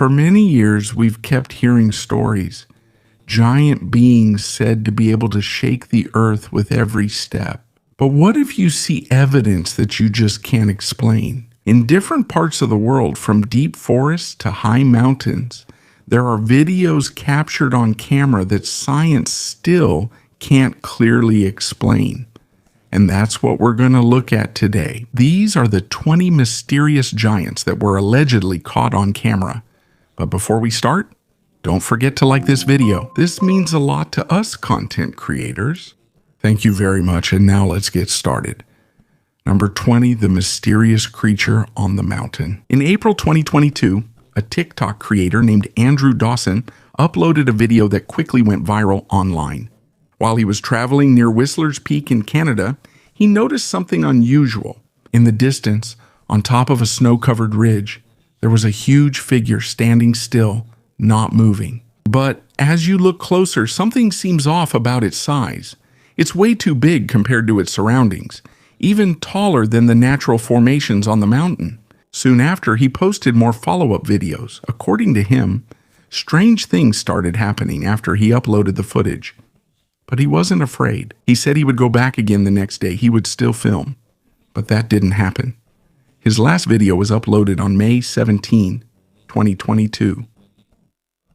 For many years, we've kept hearing stories. Giant beings said to be able to shake the earth with every step. But what if you see evidence that you just can't explain? In different parts of the world, from deep forests to high mountains, there are videos captured on camera that science still can't clearly explain. And that's what we're going to look at today. These are the 20 mysterious giants that were allegedly caught on camera. But before we start, don't forget to like this video. This means a lot to us content creators. Thank you very much, and now let's get started. Number 20, the mysterious creature on the mountain. In April 2022, a TikTok creator named Andrew Dawson uploaded a video that quickly went viral online. While he was traveling near Whistler's Peak in Canada, he noticed something unusual. In the distance, on top of a snow-covered ridge, there was a huge figure standing still, not moving. But as you look closer, something seems off about its size. It's way too big compared to its surroundings, even taller than the natural formations on the mountain. Soon after, he posted more follow-up videos. According to him, strange things started happening after he uploaded the footage. But he wasn't afraid. He said he would go back again the next day. He would still film. But that didn't happen. His last video was uploaded on May 17, 2022.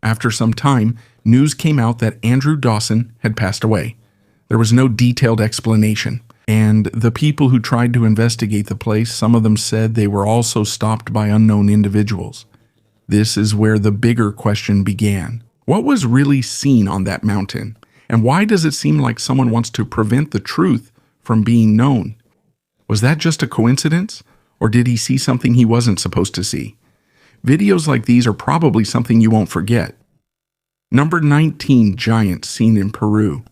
After some time, news came out that Andrew Dawson had passed away. There was no detailed explanation. And the people who tried to investigate the place, some of them said they were also stopped by unknown individuals. This is where the bigger question began. What was really seen on that mountain? And why does it seem like someone wants to prevent the truth from being known? Was that just a coincidence? Or did he see something he wasn't supposed to see? Videos like these are probably something you won't forget. Number 19, giants seen in Peru.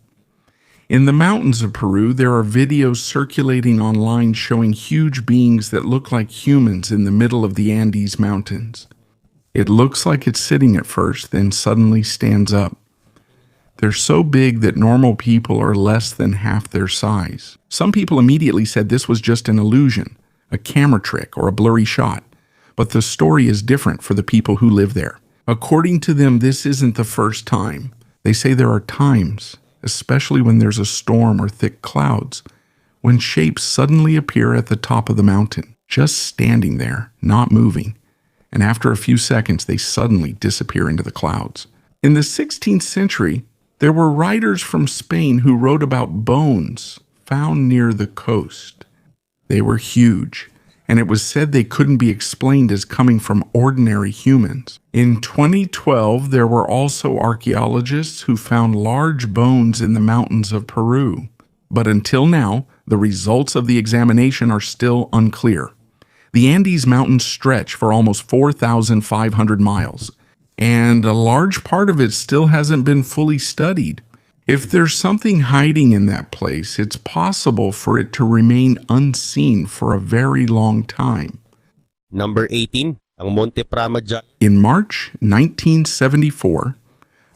In the mountains of Peru, there are videos circulating online showing huge beings that look like humans in the middle of the Andes Mountains. It looks like it's sitting at first, then suddenly stands up. They're so big that normal people are less than half their size. Some people immediately said this was just an illusion, a camera trick, or a blurry shot. But the story is different for the people who live there. According to them, this isn't the first time. They say there are times, especially when there's a storm or thick clouds, when shapes suddenly appear at the top of the mountain, just standing there, not moving. And after a few seconds, they suddenly disappear into the clouds. In the 16th century, there were writers from Spain who wrote about bones found near the coast. They were huge, and it was said they couldn't be explained as coming from ordinary humans. In 2012, there were also archaeologists who found large bones in the mountains of Peru. But until now, the results of the examination are still unclear. The Andes Mountains stretch for almost 4,500 miles, and a large part of it still hasn't been fully studied. If there's something hiding in that place, it's possible for it to remain unseen for a very long time. Number 18, ang Monte Prama Giant. In March 1974,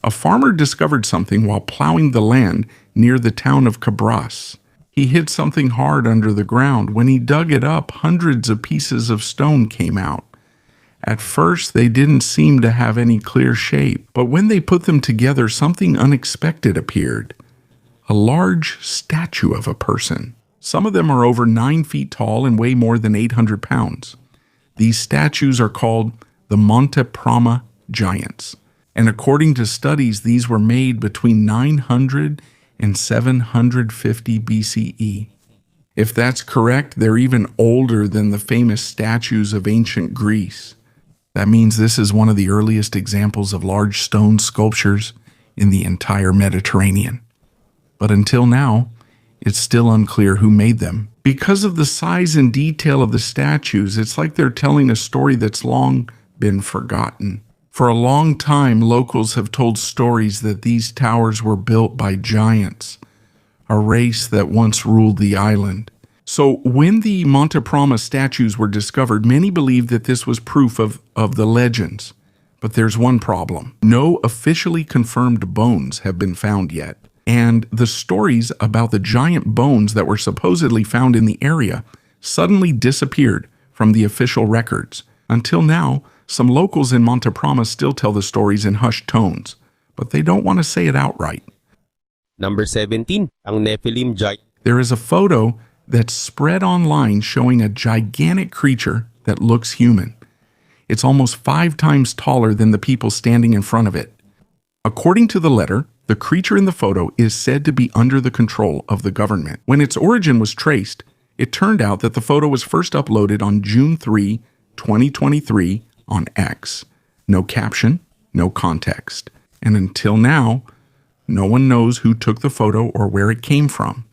a farmer discovered something while plowing the land near the town of Cabras. He hit something hard under the ground. When he dug it up, hundreds of pieces of stone came out. At first, they didn't seem to have any clear shape, but when they put them together, something unexpected appeared. A large statue of a person. Some of them are over 9 feet tall and weigh more than 800 pounds. These statues are called the Monte Prama giants, and according to studies, these were made between 900 and 750 BCE. If that's correct, they're even older than the famous statues of ancient Greece. That means this is one of the earliest examples of large stone sculptures in the entire Mediterranean. But until now, it's still unclear who made them. Because of the size and detail of the statues, it's like they're telling a story that's long been forgotten. For a long time, locals have told stories that these towers were built by giants, a race that once ruled the island. So when the Monte Prama statues were discovered, many believed that this was proof of the legends. But there's one problem. No officially confirmed bones have been found yet. And the stories about the giant bones that were supposedly found in the area suddenly disappeared from the official records. Until now, Some locals in Monte Prama still tell the stories in hushed tones, but they don't want to say it outright. Number 17, ang Nephilim giant. There is a photo that's spread online showing a gigantic creature that looks human. It's almost 5 times taller than the people standing in front of it. According to the letter, the creature in the photo is said to be under the control of the government. When its origin was traced, it turned out that the photo was first uploaded on June 3, 2023 on X. No caption, no context. And until now, no one knows who took the photo or where it came from.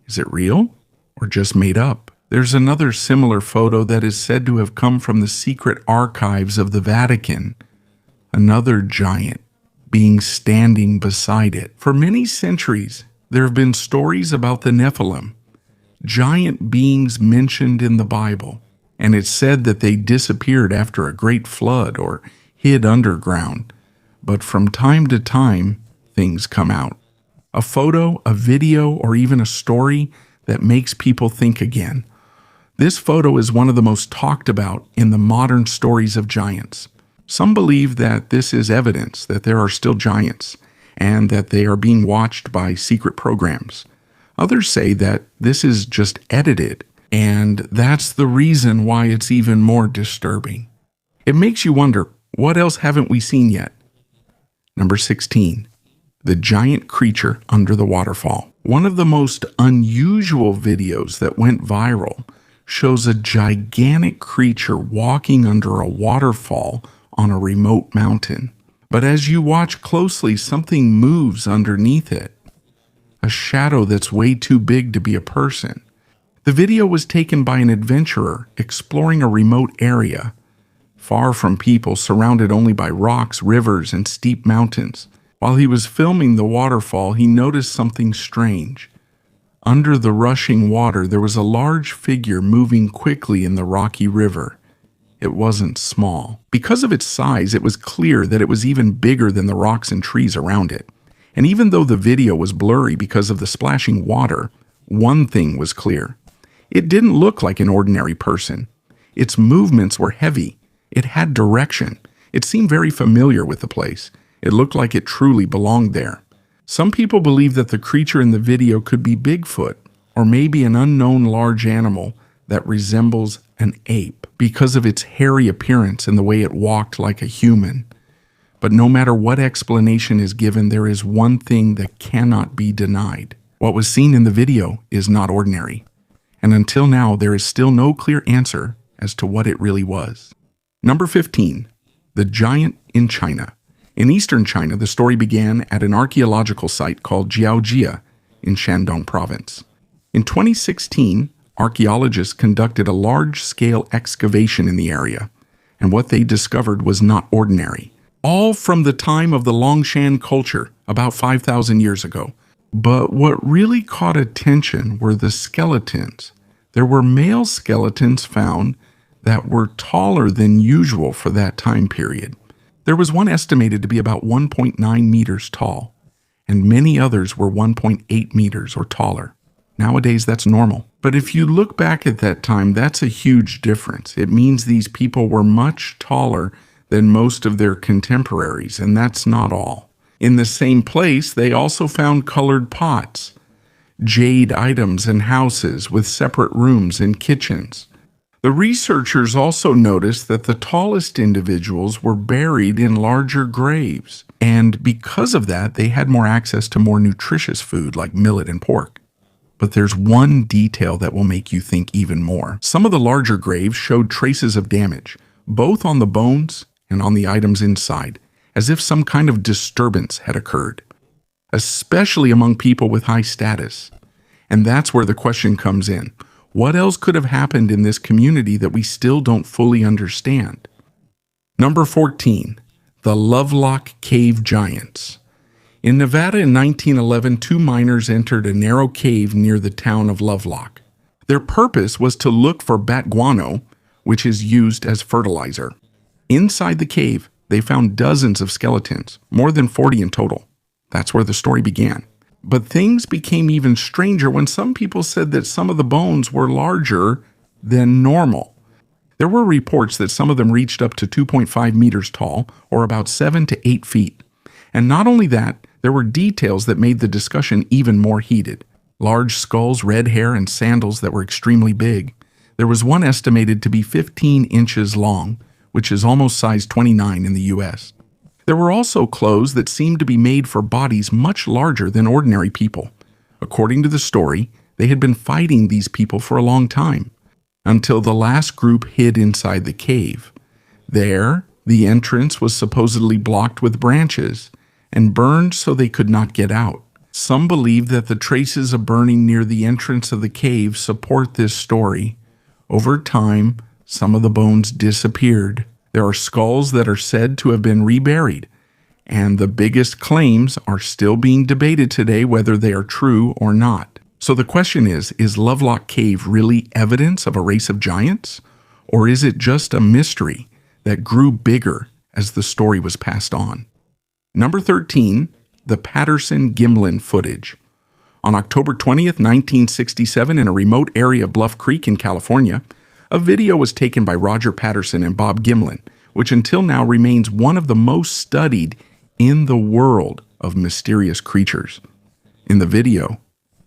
Is it real or just made up? There's another similar photo that is said to have come from the secret archives of the Vatican. Another giant being standing beside it. For many centuries, there have been stories about the Nephilim, giant beings mentioned in the Bible, and it's said that they disappeared after a great flood or hid underground. But from time to time, things come out. A photo, a video, or even a story that makes people think again. This photo is one of the most talked about in the modern stories of giants. Some believe that this is evidence that there are still giants and that they are being watched by secret programs. Others say that this is just edited, and that's the reason why it's even more disturbing. It makes you wonder, what else haven't we seen yet? Number 16, the giant creature under the waterfall. One of the most unusual videos that went viral shows a gigantic creature walking under a waterfall on a remote mountain. But as you watch closely, something moves underneath it. A shadow that's way too big to be a person. The video was taken by an adventurer exploring a remote area, far from people, surrounded only by rocks, rivers, and steep mountains. While he was filming the waterfall, he noticed something strange. Under the rushing water, there was a large figure moving quickly in the rocky river. It wasn't small. Because of its size, it was clear that it was even bigger than the rocks and trees around it. And even though the video was blurry because of the splashing water, one thing was clear. It didn't look like an ordinary person. Its movements were heavy. It had direction. It seemed very familiar with the place. It looked like it truly belonged there. Some people believe that the creature in the video could be Bigfoot, or maybe an unknown large animal that resembles an ape because of its hairy appearance and the way it walked like a human. But no matter what explanation is given, there is one thing that cannot be denied. What was seen in the video is not ordinary. And until now, there is still no clear answer as to what it really was. Number 15, the giant in China. In eastern China, the story began at an archaeological site called Jiaojia in Shandong province. In 2016, archaeologists conducted a large-scale excavation in the area, and what they discovered was not ordinary. All from the time of the Longshan culture, about 5,000 years ago. But what really caught attention were the skeletons. There were male skeletons found that were taller than usual for that time period. There was one estimated to be about 1.9 meters tall, and many others were 1.8 meters or taller. Nowadays, that's normal. But if you look back at that time, that's a huge difference. It means these people were much taller than most of their contemporaries, and that's not all. In the same place, they also found colored pots, jade items, and houses with separate rooms and kitchens. The researchers also noticed that the tallest individuals were buried in larger graves, and because of that, they had more access to more nutritious food like millet and pork. But there's one detail that will make you think even more. Some of the larger graves showed traces of damage, both on the bones and on the items inside, as if some kind of disturbance had occurred, especially among people with high status. And that's where the question comes in. What else could have happened in this community that we still don't fully understand? Number 14, the Lovelock Cave Giants. In Nevada in 1911, 2 miners entered a narrow cave near the town of Lovelock. Their purpose was to look for bat guano, which is used as fertilizer. Inside the cave, they found dozens of skeletons, more than 40 in total. That's where the story began. But things became even stranger when some people said that some of the bones were larger than normal. There were reports that some of them reached up to 2.5 meters tall, or about 7 to 8 feet. And not only that, there were details that made the discussion even more heated. Large skulls, red hair, and sandals that were extremely big. There was one estimated to be 15 inches long, which is almost size 29 in the US. There were also clothes that seemed to be made for bodies much larger than ordinary people. According to the story, they had been fighting these people for a long time, until the last group hid inside the cave. There, the entrance was supposedly blocked with branches and burned so they could not get out. Some believe that the traces of burning near the entrance of the cave support this story. Over time, some of the bones disappeared. There are skulls that are said to have been reburied, and the biggest claims are still being debated today whether they are true or not. So the question is Lovelock Cave really evidence of a race of giants? Or is it just a mystery that grew bigger as the story was passed on? Number 13, the Patterson-Gimlin footage. On October 20th, 1967, in a remote area of Bluff Creek in California, a video was taken by Roger Patterson and Bob Gimlin, which until now remains one of the most studied in the world of mysterious creatures. In the video,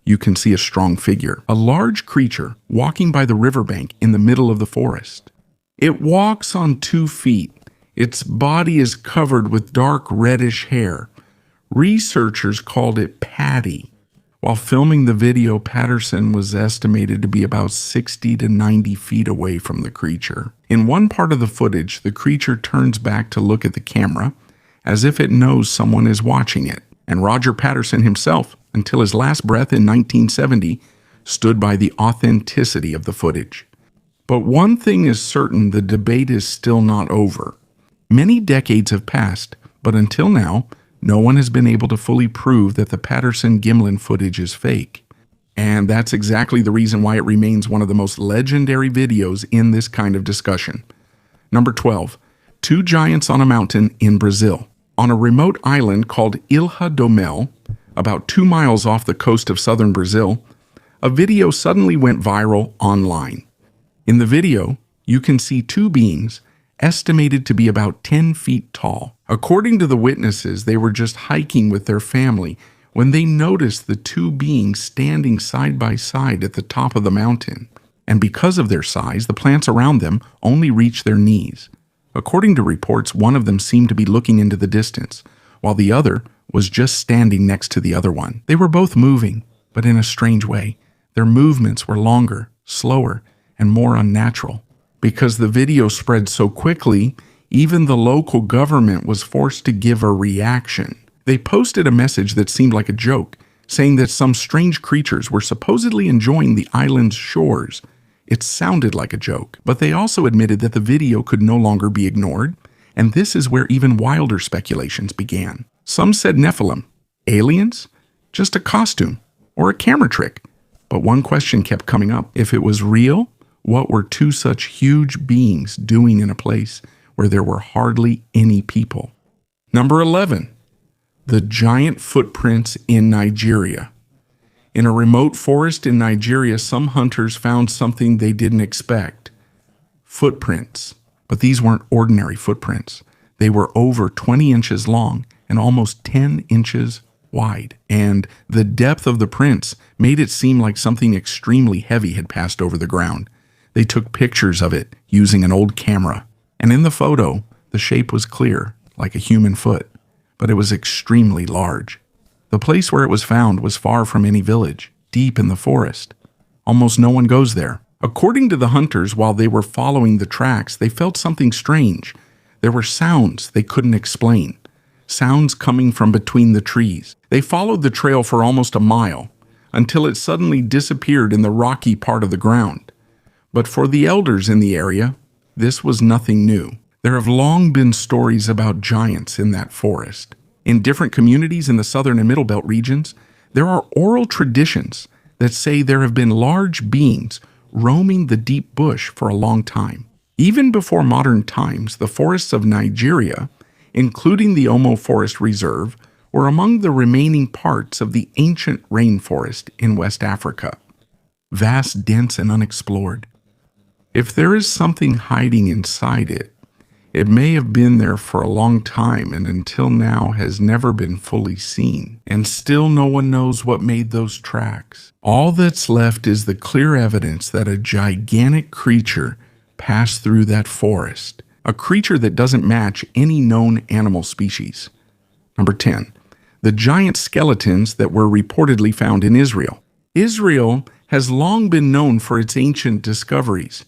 you can see a strong figure, a large creature walking by the riverbank in the middle of the forest. It walks on 2 feet. Its body is covered with dark reddish hair. Researchers called it Patty. While filming the video, Patterson was estimated to be about 60 to 90 feet away from the creature. In one part of the footage, the creature turns back to look at the camera, as if it knows someone is watching it. And Roger Patterson himself, until his last breath in 1970, stood by the authenticity of the footage. But one thing is certain, the debate is still not over. Many decades have passed, but until now, no one has been able to fully prove that the Patterson-Gimlin footage is fake. And that's exactly the reason why it remains one of the most legendary videos in this kind of discussion. Number 12, 2 giants on a mountain in Brazil. On a remote island called Ilha do Mel, about 2 miles off the coast of southern Brazil, a video suddenly went viral online. In the video, you can see 2 beings estimated to be about 10 feet tall. According to the witnesses, they were just hiking with their family when they noticed the 2 beings standing side by side at the top of the mountain. And because of their size, the plants around them only reached their knees. According to reports, one of them seemed to be looking into the distance, while the other was just standing next to the other one. They were both moving, but in a strange way. Their movements were longer, slower, and more unnatural. Because the video spread so quickly, even the local government was forced to give a reaction. They posted a message that seemed like a joke, saying that some strange creatures were supposedly enjoying the island's shores. It sounded like a joke, but they also admitted that the video could no longer be ignored, and this is where even wilder speculations began. Some said Nephilim, aliens, just a costume, or a camera trick. But one question kept coming up. If it was real, what were 2 such huge beings doing in a place where there were hardly any people? Number 11, the giant footprints in Nigeria. In a remote forest in Nigeria, some hunters found something they didn't expect. Footprints. But these weren't ordinary footprints. They were over 20 inches long and almost 10 inches wide. And the depth of the prints made it seem like something extremely heavy had passed over the ground. They took pictures of it using an old camera. And in the photo, the shape was clear, like a human foot, but it was extremely large. The place where it was found was far from any village, deep in the forest. Almost no one goes there. According to the hunters, while they were following the tracks, they felt something strange. There were sounds they couldn't explain, sounds coming from between the trees. They followed the trail for almost a mile, until it suddenly disappeared in the rocky part of the ground. But for the elders in the area, this was nothing new. There have long been stories about giants in that forest. In different communities in the southern and middle belt regions, there are oral traditions that say there have been large beings roaming the deep bush for a long time. Even before modern times, the forests of Nigeria, including the Omo Forest Reserve, were among the remaining parts of the ancient rainforest in West Africa. Vast, dense, and unexplored. If there is something hiding inside it, it may have been there for a long time and until now has never been fully seen, and still no one knows what made those tracks. All that's left is the clear evidence that a gigantic creature passed through that forest, a creature that doesn't match any known animal species. Number 10. The giant skeletons that were reportedly found in Israel. Israel has long been known for its ancient discoveries,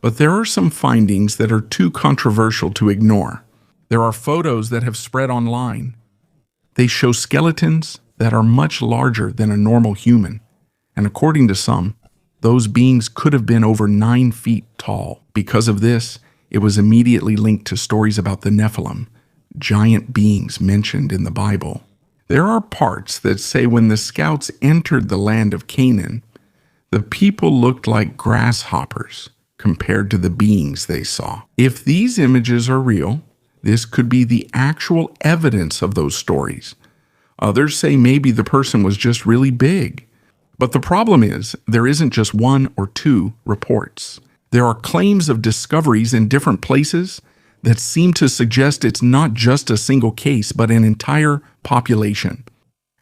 but there are some findings that are too controversial to ignore. There are photos that have spread online. They show skeletons that are much larger than a normal human, and according to some, those beings could have been over 9 feet tall. Because of this, it was immediately linked to stories about the Nephilim, giant beings mentioned in the Bible. There are parts that say when the scouts entered the land of Canaan, the people looked like grasshoppers compared to the beings they saw. If these images are real, this could be the actual evidence of those stories. Others say maybe the person was just really big. But the problem is, there isn't just 1 or 2 reports. There are claims of discoveries in different places that seem to suggest it's not just a single case, but an entire population.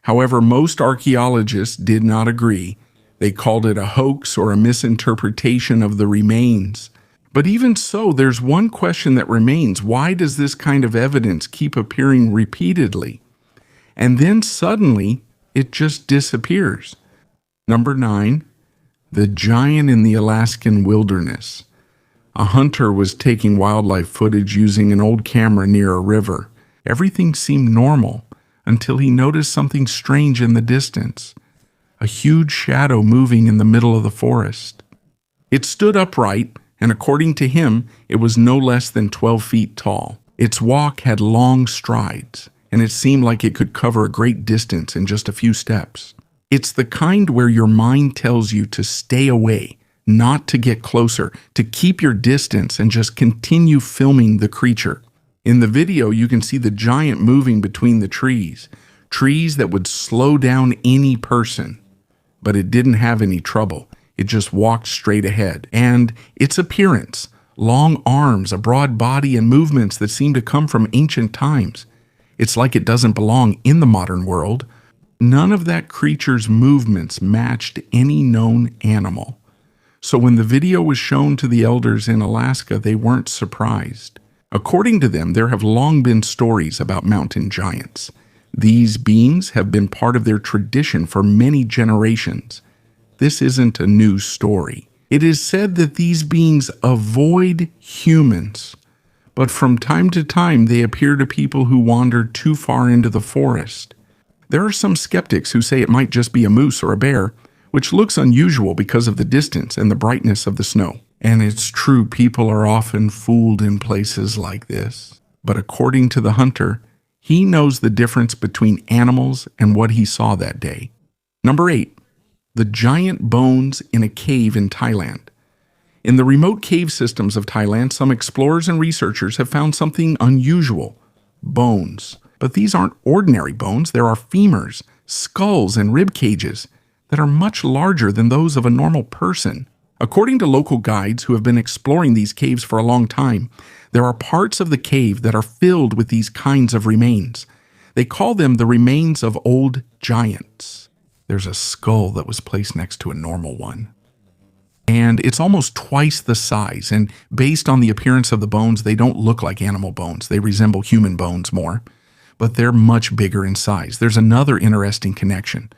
However, most archaeologists did not agree. They called it a hoax or a misinterpretation of the remains. But even so, there's one question that remains. Why does this kind of evidence keep appearing repeatedly? And then suddenly, it just disappears. Number 9, the giant in the Alaskan wilderness. A hunter was taking wildlife footage using an old camera near a river. Everything seemed normal until he noticed something strange in the distance. A huge shadow moving in the middle of the forest. It stood upright, and according to him, it was no less than 12 feet tall. Its walk had long strides, and it seemed like it could cover a great distance in just a few steps. It's the kind where your mind tells you to stay away, not to get closer, to keep your distance and just continue filming the creature. In the video, you can see the giant moving between the trees that would slow down any person. But it didn't have any trouble. It just walked straight ahead. And its appearance, long arms, a broad body, and movements that seem to come from ancient times. It's like it doesn't belong in the modern world. None of that creature's movements matched any known animal. So when the video was shown to the elders in Alaska, they weren't surprised. According to them, there have long been stories about mountain giants. These beings have been part of their tradition for many generations. This isn't a new story. It is said that these beings avoid humans, but from time to time they appear to people who wander too far into the forest. There are some skeptics who say it might just be a moose or a bear, which looks unusual because of the distance and the brightness of the snow. And it's true, people are often fooled in places like this. But according to the hunter, he knows the difference between animals and what he saw that day. Number 8, the giant bones in a cave in Thailand. In the remote cave systems of Thailand, some explorers and researchers have found something unusual: bones. But these aren't ordinary bones. There are femurs, skulls, and rib cages that are much larger than those of a normal person. According to local guides who have been exploring these caves for a long time, there are parts of the cave that are filled with these kinds of remains. They call them the remains of old giants. There's a skull that was placed next to a normal one. And it's almost twice the size, and based on the appearance of the bones, they don't look like animal bones. They resemble human bones more, but they're much bigger in size. There's another interesting connection.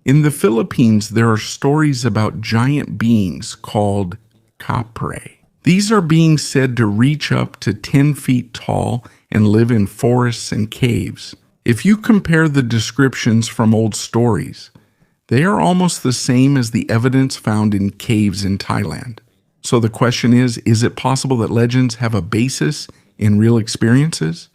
In the Philippines, there are stories about giant beings called kapre. These are beings said to reach up to 10 feet tall and live in forests and caves. If you compare the descriptions from old stories, they are almost the same as the evidence found in caves in Thailand. So the question is it possible that legends have a basis in real experiences?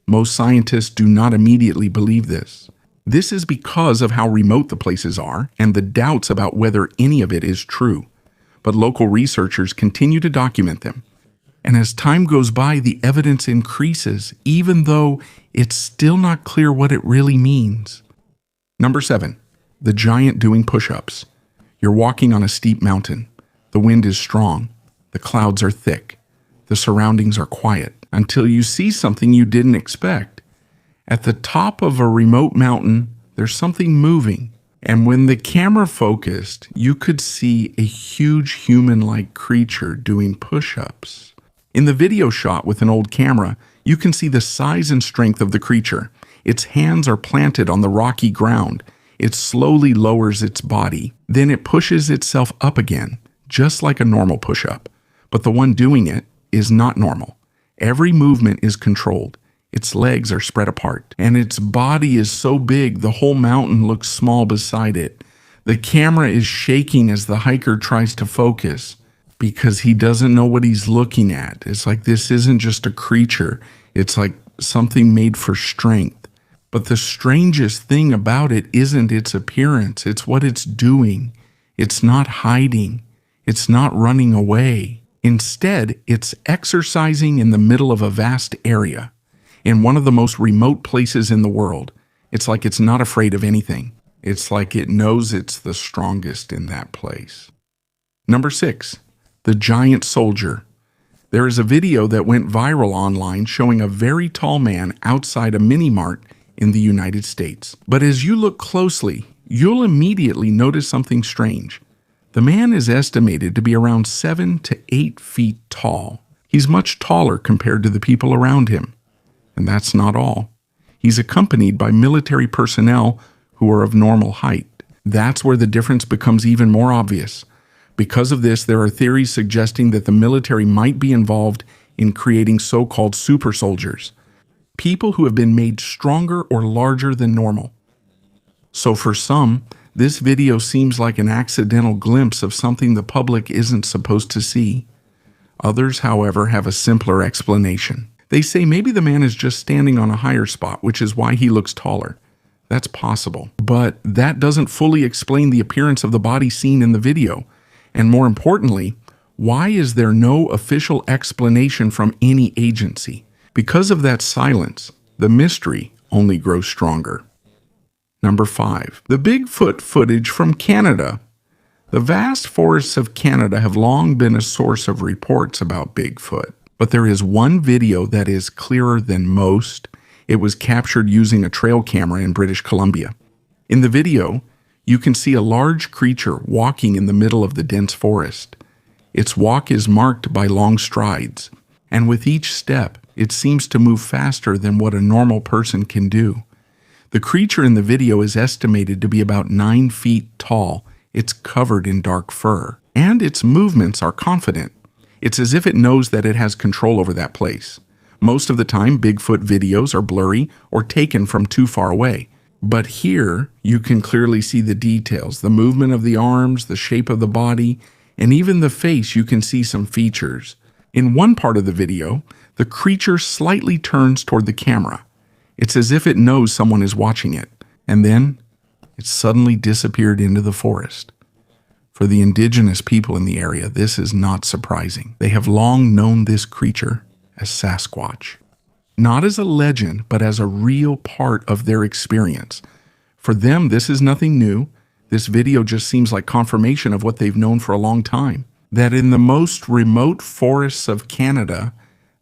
Most scientists do not immediately believe this. This is because of how remote the places are and the doubts about whether any of it is true. But local researchers continue to document them. And as time goes by, the evidence increases, even though it's still not clear what it really means. Number 7, the giant doing push-ups. You're walking on a steep mountain. The wind is strong. The clouds are thick. The surroundings are quiet until you see something you didn't expect. At the top of a remote mountain, there's something moving. And when the camera focused, you could see a huge human-like creature doing push-ups. In the video shot with an old camera, you can see the size and strength of the creature. Its hands are planted on the rocky ground. It slowly lowers its body. Then it pushes itself up again, just like a normal push-up. But the one doing it is not normal. Every movement is controlled. Its legs are spread apart, and its body is so big the whole mountain looks small beside it. The camera is shaking as the hiker tries to focus because he doesn't know what he's looking at. It's like this isn't just a creature. It's like something made for strength. But the strangest thing about it isn't its appearance. It's what it's doing. It's not hiding. It's not running away. Instead, it's exercising in the middle of a vast area, in one of the most remote places in the world. It's like it's not afraid of anything. It's like it knows it's the strongest in that place. Number 6, the giant soldier. There is a video that went viral online showing a very tall man outside a mini-mart in the United States. But as you look closely, you'll immediately notice something strange. The man is estimated to be around 7 to 8 feet tall. He's much taller compared to the people around him. And that's not all. He's accompanied by military personnel who are of normal height. That's where the difference becomes even more obvious. Because of this, there are theories suggesting that the military might be involved in creating so-called super soldiers, people who have been made stronger or larger than normal. So for some, this video seems like an accidental glimpse of something the public isn't supposed to see. Others, however, have a simpler explanation. They say maybe the man is just standing on a higher spot, which is why he looks taller. That's possible. But that doesn't fully explain the appearance of the body seen in the video. And more importantly, why is there no official explanation from any agency? Because of that silence, the mystery only grows stronger. Number 5, the Bigfoot footage from Canada. The vast forests of Canada have long been a source of reports about Bigfoot. But there is one video that is clearer than most. It was captured using a trail camera in British Columbia. In the video, you can see a large creature walking in the middle of the dense forest. Its walk is marked by long strides, and with each step, it seems to move faster than what a normal person can do. The creature in the video is estimated to be about 9 feet tall. It's covered in dark fur, and its movements are confident. It's as if it knows that it has control over that place. Most of the time, Bigfoot videos are blurry or taken from too far away. But here, you can clearly see the details, the movement of the arms, the shape of the body, and even the face. You can see some features. In one part of the video, the creature slightly turns toward the camera. It's as if it knows someone is watching it. And then, it suddenly disappeared into the forest. For the indigenous people in the area, this is not surprising. They have long known this creature as Sasquatch. Not as a legend, but as a real part of their experience. For them, this is nothing new. This video just seems like confirmation of what they've known for a long time. That in the most remote forests of Canada,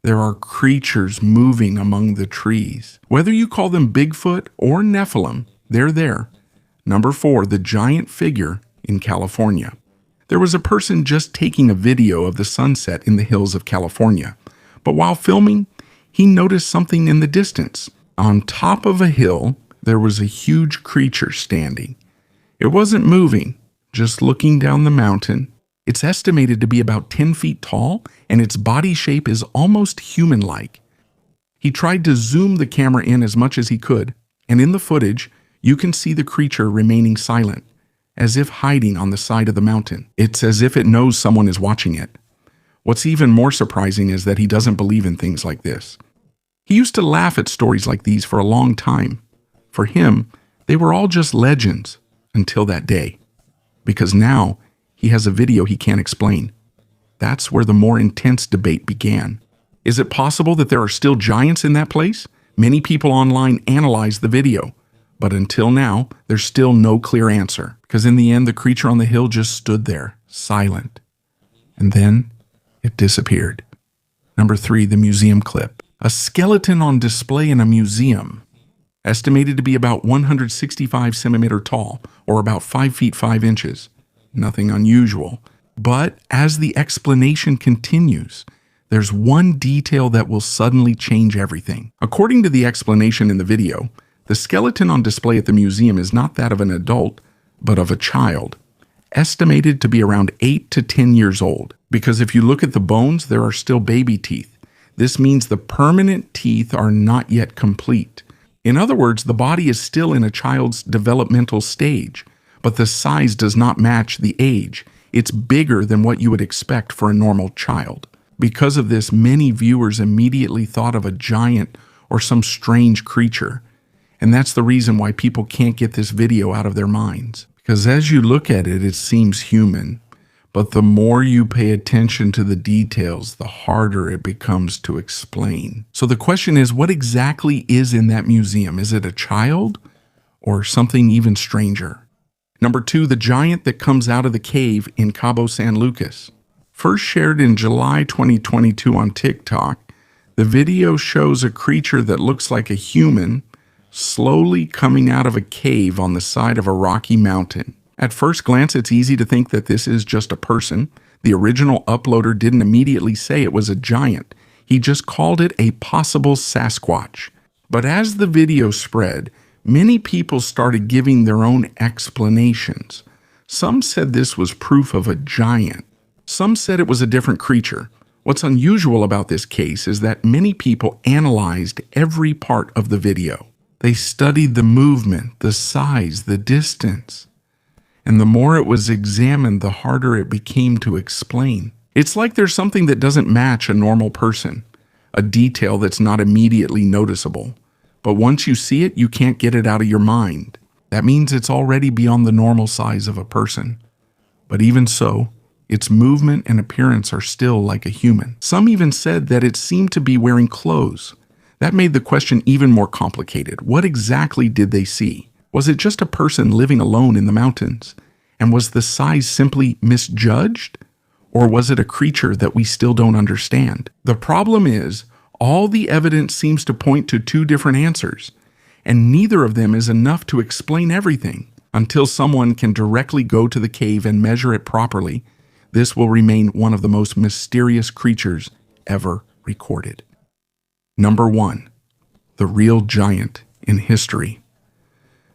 there are creatures moving among the trees. Whether you call them Bigfoot or Nephilim, they're there. Number 4, the giant figure in California. There was a person just taking a video of the sunset in the hills of California. But while filming, he noticed something in the distance. On top of a hill, there was a huge creature standing. It wasn't moving, just looking down the mountain. It's estimated to be about 10 feet tall, and its body shape is almost human-like. He tried to zoom the camera in as much as he could, and in the footage, you can see the creature remaining silent, as if hiding on the side of the mountain. It's as if it knows someone is watching it. What's even more surprising is that he doesn't believe in things like this. He used to laugh at stories like these for a long time. For him, they were all just legends until that day. Because now, he has a video he can't explain. That's where the more intense debate began. Is it possible that there are still giants in that place? Many people online analyzed the video. But until now, there's still no clear answer. Because in the end, the creature on the hill just stood there, silent. And then, it disappeared. Number 3, the museum clip. A skeleton on display in a museum, estimated to be about 165 centimeters tall, or about 5 feet 5 inches. Nothing unusual. But as the explanation continues, there's one detail that will suddenly change everything. According to the explanation in the video, the skeleton on display at the museum is not that of an adult, but of a child, estimated to be around 8 to 10 years old. Because if you look at the bones, there are still baby teeth. This means the permanent teeth are not yet complete. In other words, the body is still in a child's developmental stage, but the size does not match the age. It's bigger than what you would expect for a normal child. Because of this, many viewers immediately thought of a giant or some strange creature. And that's the reason why people can't get this video out of their minds. Because as you look at it, it seems human. But the more you pay attention to the details, the harder it becomes to explain. So the question is, what exactly is in that museum? Is it a child or something even stranger? Number 2, the giant that comes out of the cave in Cabo San Lucas. First shared in July 2022 on TikTok, the video shows a creature that looks like a human slowly coming out of a cave on the side of a rocky mountain. At first glance, it's easy to think that this is just a person. The original uploader didn't immediately say it was a giant. He just called it a possible Sasquatch. But as the video spread, many people started giving their own explanations. Some said this was proof of a giant. Some said it was a different creature. What's unusual about this case is that many people analyzed every part of the video. They studied the movement, the size, the distance. And the more it was examined, the harder it became to explain. It's like there's something that doesn't match a normal person, a detail that's not immediately noticeable. But once you see it, you can't get it out of your mind. That means it's already beyond the normal size of a person. But even so, its movement and appearance are still like a human. Some even said that it seemed to be wearing clothes. That made the question even more complicated. What exactly did they see? Was it just a person living alone in the mountains? And was the size simply misjudged? Or was it a creature that we still don't understand? The problem is, all the evidence seems to point to 2 different answers, and neither of them is enough to explain everything. Until someone can directly go to the cave and measure it properly, this will remain one of the most mysterious creatures ever recorded. Number 1, the real giant in history.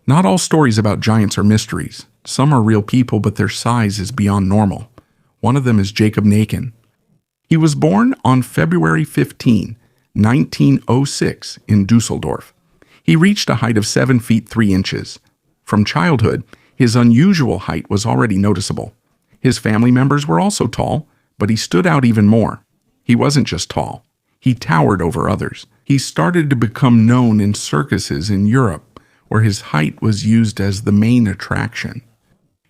Not all stories about giants are mysteries. Some are real people, but their size is beyond normal. One of them is Jacob Naken. He was born on February 15, 1906 in Dusseldorf. He reached a height of 7 feet 3 inches. From childhood, his unusual height was already noticeable. His family members were also tall, but he stood out even more. He wasn't just tall. He towered over others. He started to become known in circuses in Europe, where his height was used as the main attraction.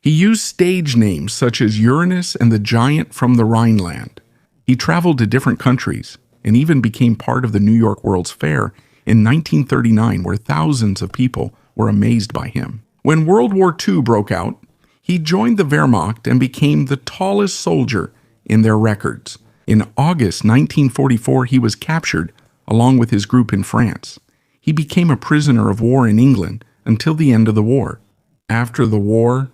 He used stage names such as Uranus and the Giant from the Rhineland. He traveled to different countries and even became part of the New York World's Fair in 1939, where thousands of people were amazed by him. When World War II broke out, he joined the Wehrmacht and became the tallest soldier in their records. In August 1944, he was captured along with his group in France. He became a prisoner of war in England until the end of the war. After the war,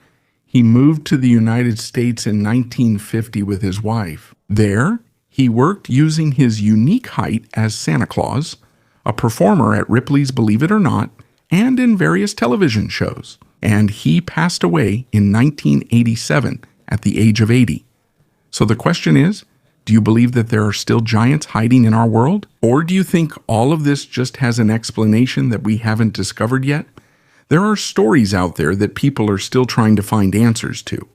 he moved to the United States in 1950 with his wife. There, he worked using his unique height as Santa Claus, a performer at Ripley's Believe It or Not, and in various television shows. And he passed away in 1987 at the age of 80. So the question is, do you believe that there are still giants hiding in our world? Or do you think all of this just has an explanation that we haven't discovered yet? There are stories out there that people are still trying to find answers to.